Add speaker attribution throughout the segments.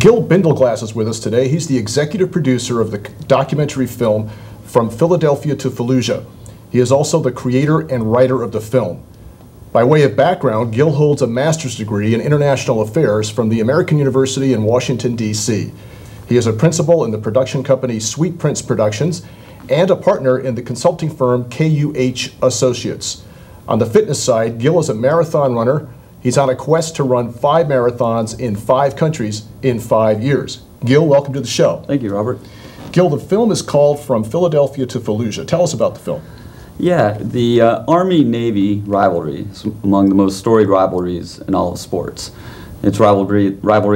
Speaker 1: Gil Bindelglas is with us today. He's the executive producer of the documentary film From Philadelphia to Fallujah. He is also the creator and writer of the film. By way of background, Gil holds a master's degree in international affairs from the American University in Washington, D.C. He is a principal in the production company Sweet Prince Productions and a partner in the consulting firm KUH Associates. On the fitness side, Gil is a marathon runner. He's on a quest to run 5 marathons in 5 countries in 5 years. Gil, welcome to the show.
Speaker 2: Thank you, Robert.
Speaker 1: Gil, the film is called From Philadelphia to Fallujah. Tell us about the film.
Speaker 2: Yeah, the Army-Navy rivalry is among the most storied rivalries in all of sports. It's rivalry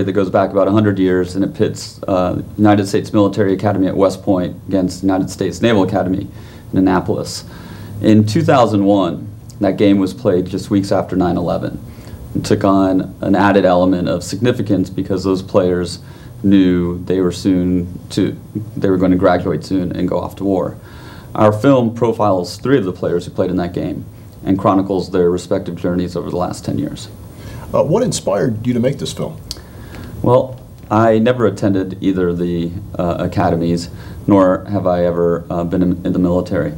Speaker 2: that goes back about 100 years, and it pits United States Military Academy at West Point against United States Naval Academy in Annapolis. In 2001, that game was played just weeks after 9/11. It took on an added element of significance because those players knew they were going to graduate soon and go off to war. Our film profiles 3 of the players who played in that game and chronicles their respective journeys over the last 10 years.
Speaker 1: What inspired you to make this film?
Speaker 2: Well, I never attended either of the academies, nor have I ever been in the military.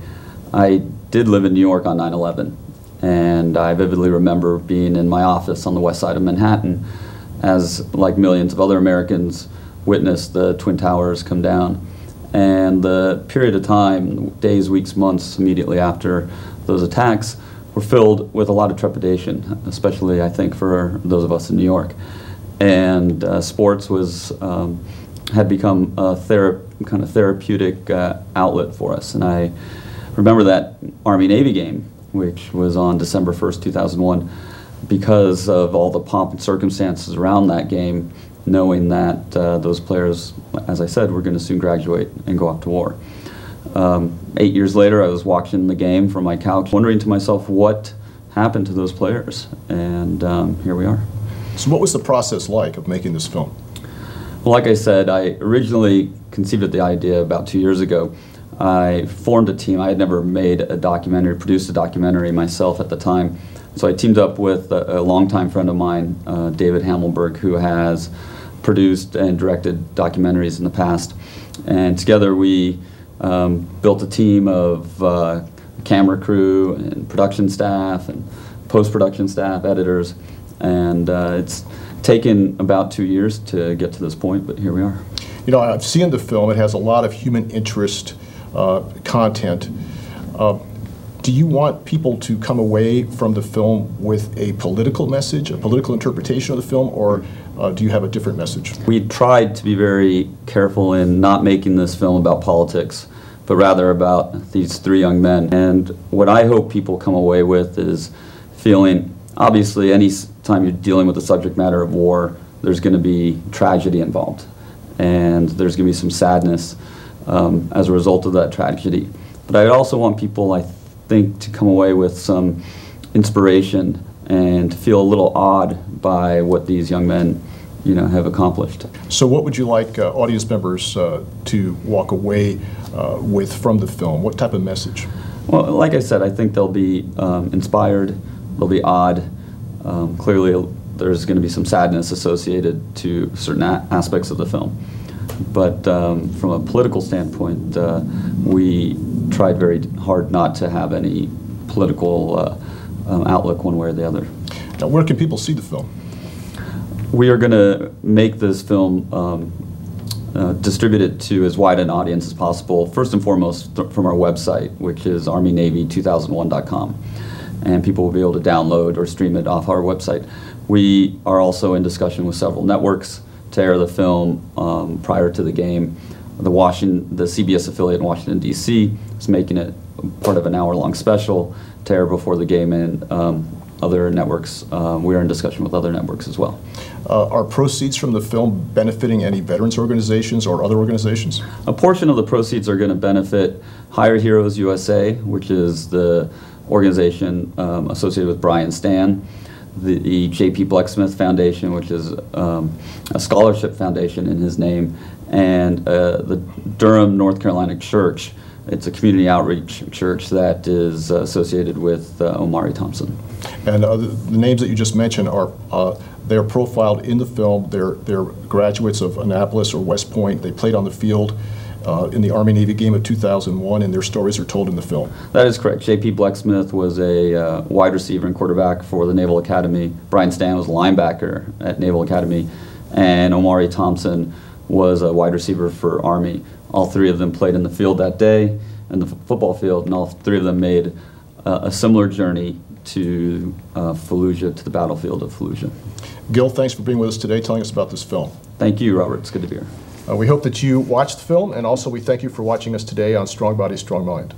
Speaker 2: I did live in New York on 9/11. And I vividly remember being in my office on the west side of Manhattan as, like millions of other Americans, witnessed the Twin Towers come down. And the period of time, days, weeks, months immediately after those attacks, were filled with a lot of trepidation, especially, I think, for those of us in New York. And sports had become a kind of therapeutic outlet for us. And I remember that Army-Navy game, which was on December 1st, 2001, because of all the pomp and circumstances around that game, knowing that those players, as I said, were going to soon graduate and go off to war. 8 years later, I was watching the game from my couch, wondering to myself what happened to those players, and here we are.
Speaker 1: So what was the process like of making this film?
Speaker 2: Well, like I said, I originally conceived of the idea about 2 years ago. I formed a team. I had never made a documentary, produced a documentary myself at the time. So I teamed up with a longtime friend of mine, David Hamelberg, who has produced and directed documentaries in the past. And together we built a team of camera crew and production staff and post-production staff, editors. And it's taken about 2 years to get to this point, but here we are.
Speaker 1: You know, I've seen the film. It has a lot of human interest content. Do you want people to come away from the film with a political message, a political interpretation of the film, or do you have a different message?
Speaker 2: We tried to be very careful in not making this film about politics, but rather about these 3 young men. And what I hope people come away with is feeling, obviously, any time you're dealing with the subject matter of war, there's going to be tragedy involved, and there's going to be some sadness as a result of that tragedy. But I also want people, I think, to come away with some inspiration and to feel a little awed by what these young men, have accomplished.
Speaker 1: So what would you like audience members to walk away with from the film? What type of message?
Speaker 2: Well, like I said, I think they'll be inspired, they'll be awed. Clearly, there's going to be some sadness associated to certain aspects of the film. But from a political standpoint, we tried very hard not to have any political outlook one way or the other.
Speaker 1: Now, where can people see the film?
Speaker 2: We are going to make this film distribute it to as wide an audience as possible, first and foremost from our website, which is armynavy2001.com. And people will be able to download or stream it off our website. We are also in discussion with several networks to air the film prior to the game. The CBS affiliate in Washington, D.C. is making it part of an hour-long special to air before the game, and other networks. We are in discussion with other networks as well.
Speaker 1: Are proceeds from the film benefiting any veterans organizations or other organizations?
Speaker 2: A portion of the proceeds are going to benefit Hire Heroes USA, which is the organization associated with Brian Stan, the J.P. Blecksmith Foundation, which is a scholarship foundation in his name, and the Durham, North Carolina Church, It's a community outreach church that is associated with Omari Thompson.
Speaker 1: And the names that you just mentioned are they're profiled in the film. They're graduates of Annapolis or West Point. They played on the field in the Army-Navy game of 2001, and their stories are told in the film.
Speaker 2: That is correct. J.P. Blecksmith was a wide receiver and quarterback for the Naval Academy. Brian Stan was a linebacker at Naval Academy. And Omari Thompson was a wide receiver for Army. All three of them played in the field that day, in the football field, and all three of them made a similar journey to Fallujah, to the battlefield of Fallujah.
Speaker 1: Gil, thanks for being with us today, telling us about this film.
Speaker 2: Thank you, Robert. It's good to be here.
Speaker 1: We hope that you watched the film, and also we thank you for watching us today on Strong Body, Strong Mind.